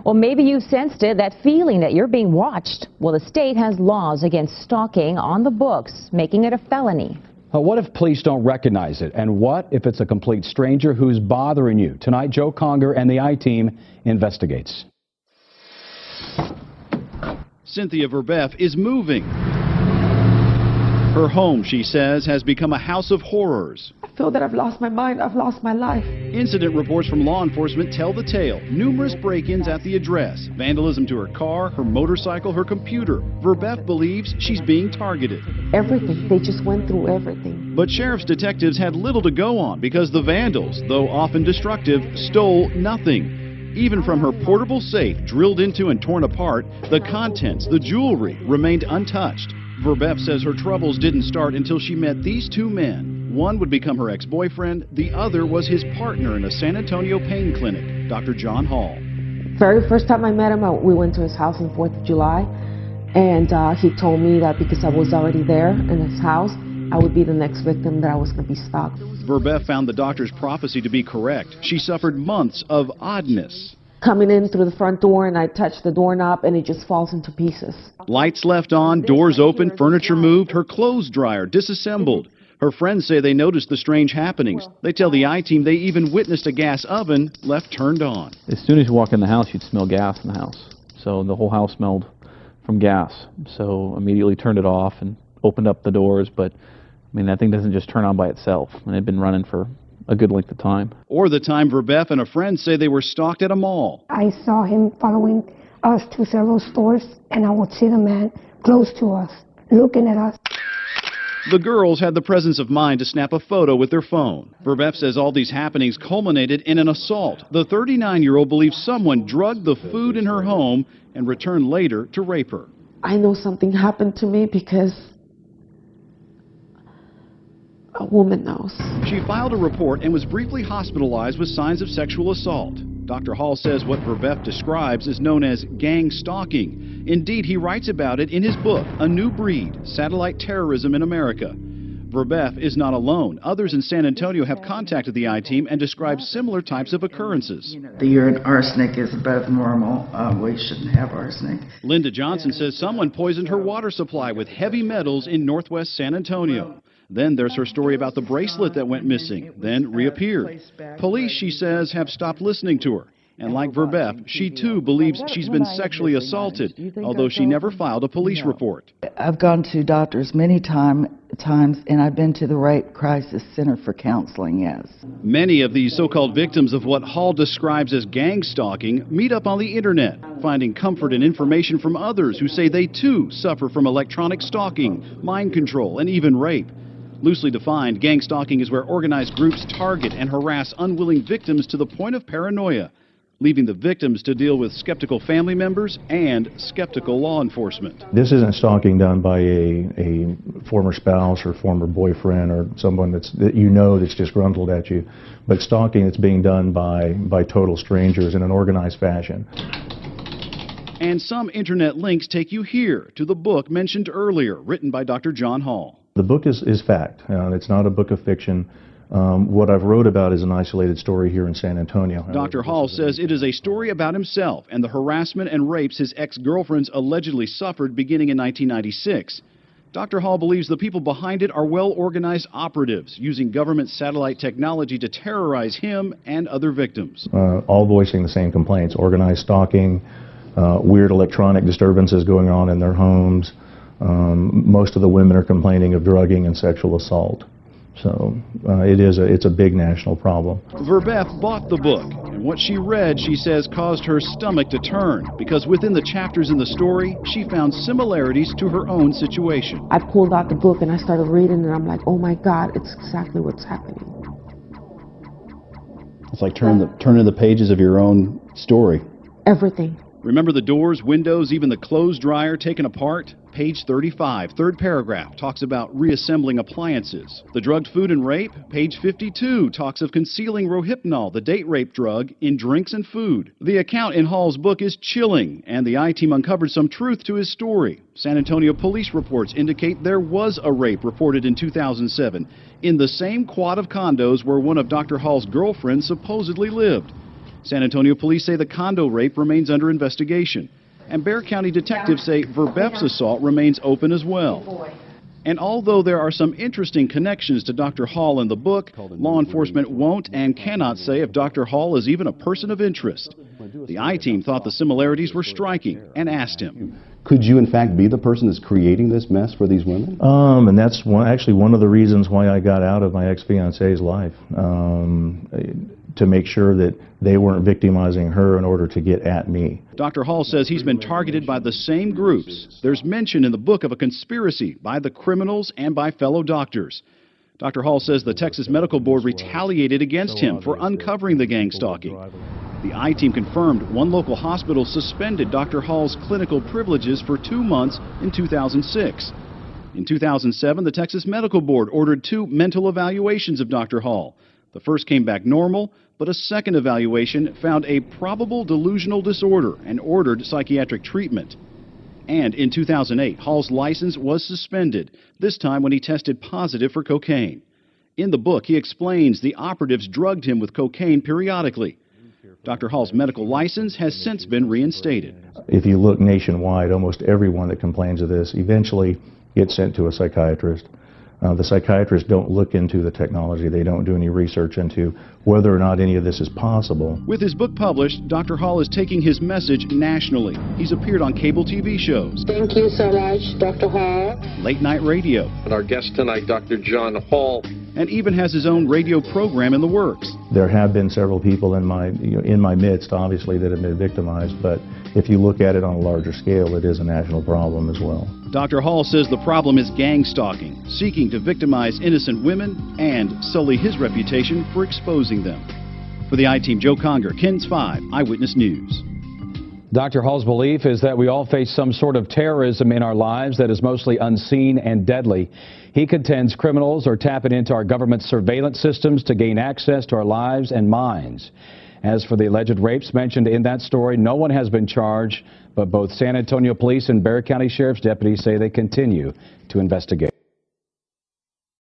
Well, maybe you sensed it, that feeling that you're being watched. Well, the state has laws against stalking on the books, making it a felony. What if police don't recognize it? And what if it's a complete stranger who's bothering you? Tonight, Joe Conger and the I-Team investigates. Cynthia Verbeff is moving. Her home, she says, has become a house of horrors. I feel that I've lost my mind. I've lost my life. Incident reports from law enforcement tell the tale. Numerous break-ins at the address. Vandalism to her car, her motorcycle, her computer. Verbeff believes she's being targeted. Everything. They just went through everything. But sheriff's detectives had little to go on because the vandals, though often destructive, stole nothing. Even from her portable safe, drilled into and torn apart, the contents, the jewelry, remained untouched. Verbeff says her troubles didn't start until she met these two men. One would become her ex-boyfriend, the other was his partner in a San Antonio pain clinic, Dr. John Hall. Very first time I met him, we went to his house on 4th of July, and he told me that because I was already there in his house, I would be the next victim, that I was going to be stalked. Verbeff found the doctor's prophecy to be correct. She suffered months of oddness. Coming in through the front door, and I touch the doorknob, and it just falls into pieces. Lights left on, doors open, furniture moved, her clothes dryer disassembled. Her friends say they noticed the strange happenings. They tell the I-Team they even witnessed a gas oven left turned on. As soon as you walk in the house, you'd smell gas in the house. So the whole house smelled from gas. So immediately turned it off and opened up the doors. But, I mean, that thing doesn't just turn on by itself. And it had been running for a good length of time. Or the time Verbeff and a friend say they were stalked at a mall. I saw him following us to several stores, and I would see the man close to us, looking at us. The girls had the presence of mind to snap a photo with their phone. Verbeff says all these happenings culminated in an assault. The 39-year-old believes someone drugged the food in her home and returned later to rape her. I know something happened to me because a woman knows. She filed a report and was briefly hospitalized with signs of sexual assault. Dr. Hall says what Verbeff describes is known as gang stalking. Indeed, he writes about it in his book, A New Breed, Satellite Terrorism in America. Verbeff is not alone. Others in San Antonio have contacted the I-Team and described similar types of occurrences. The urine arsenic is above normal. We shouldn't have arsenic. Linda Johnson says someone poisoned her water supply with heavy metals in northwest San Antonio. Then there's her story about the bracelet that went missing, then reappeared. Police, she says, have stopped listening to her. And like Verbeff, she too believes she's been sexually assaulted, although she never filed a police report. I've gone to doctors many times, and I've been to the Rape Crisis Center for counseling, yes. Many of these so-called victims of what Hall describes as gang stalking meet up on the internet, finding comfort and information from others who say they too suffer from electronic stalking, mind control, and even rape. Loosely defined, gang stalking is where organized groups target and harass unwilling victims to the point of paranoia, leaving the victims to deal with skeptical family members and skeptical law enforcement. This isn't stalking done by a former spouse or former boyfriend or someone that's disgruntled at you, but stalking that's being done by total strangers in an organized fashion. And some internet links take you here to the book mentioned earlier, written by Dr. John Hall. The book is fact. It's not a book of fiction. What I've wrote about is an isolated story here in San Antonio. Dr. Hall says it is a story about himself and the harassment and rapes his ex-girlfriends allegedly suffered beginning in 1996. Dr. Hall believes the people behind it are well-organized operatives using government satellite technology to terrorize him and other victims. All voicing the same complaints: organized stalking, weird electronic disturbances going on in their homes. Most of the women are complaining of drugging and sexual assault. So it's a big national problem. Verbeff bought the book, and what she read, she says, caused her stomach to turn, because within the chapters in the story, she found similarities to her own situation. I pulled out the book and I started reading, and I'm like, oh my God, it's exactly what's happening. It's like turning the pages of your own story. Everything. Remember the doors, windows, even the clothes dryer taken apart? Page 35, third paragraph, talks about reassembling appliances. The drugged food and rape? Page 52 talks of concealing Rohypnol, the date rape drug, in drinks and food. The account in Hall's book is chilling, and the I-Team uncovered some truth to his story. San Antonio police reports indicate there was a rape reported in 2007 in the same quad of condos where one of Dr. Hall's girlfriends supposedly lived. San Antonio police say the condo rape remains under investigation. And Bexar County detectives say Verbeff's assault remains open as well. And although there are some interesting connections to Dr. Hall in the book, law enforcement won't and cannot say if Dr. Hall is even a person of interest. The I-Team thought the similarities were striking and asked him. Could you, in fact, be the person that's creating this mess for these women? And that's actually one of the reasons why I got out of my ex-fiance's life, to make sure that they weren't victimizing her in order to get at me. Dr. Hall says he's been targeted by the same groups. There's mention in the book of a conspiracy by the criminals and by fellow doctors. Dr. Hall says the Texas Medical Board retaliated against him for uncovering the gang stalking. The I-Team confirmed one local hospital suspended Dr. Hall's clinical privileges for 2 months in 2006. In 2007, the Texas Medical Board ordered 2 mental evaluations of Dr. Hall. The first came back normal, but a second evaluation found a probable delusional disorder and ordered psychiatric treatment. And in 2008, Hall's license was suspended, this time when he tested positive for cocaine. In the book, he explains the operatives drugged him with cocaine periodically. Dr. Hall's medical license has since been reinstated. If you look nationwide, almost everyone that complains of this eventually gets sent to a psychiatrist. The psychiatrists don't look into the technology. They don't do any research into whether or not any of this is possible. With his book published, Dr. Hall is taking his message nationally. He's appeared on cable TV shows. Thank you so much, Dr. Hall. Late night radio. And our guest tonight, Dr. John Hall. And even has his own radio program in the works. There have been several people in my midst, obviously, that have been victimized, but if you look at it on a larger scale, it is a national problem as well. Dr. Hall says the problem is gang stalking, seeking to victimize innocent women and sully his reputation for exposing them. For the I-Team, Joe Conger, KENS 5 Eyewitness News. Dr. Hall's belief is that we all face some sort of terrorism in our lives that is mostly unseen and deadly. He contends criminals are tapping into our government surveillance systems to gain access to our lives and minds. As for the alleged rapes mentioned in that story, no one has been charged, but both San Antonio Police and Bexar County Sheriff's deputies say they continue to investigate.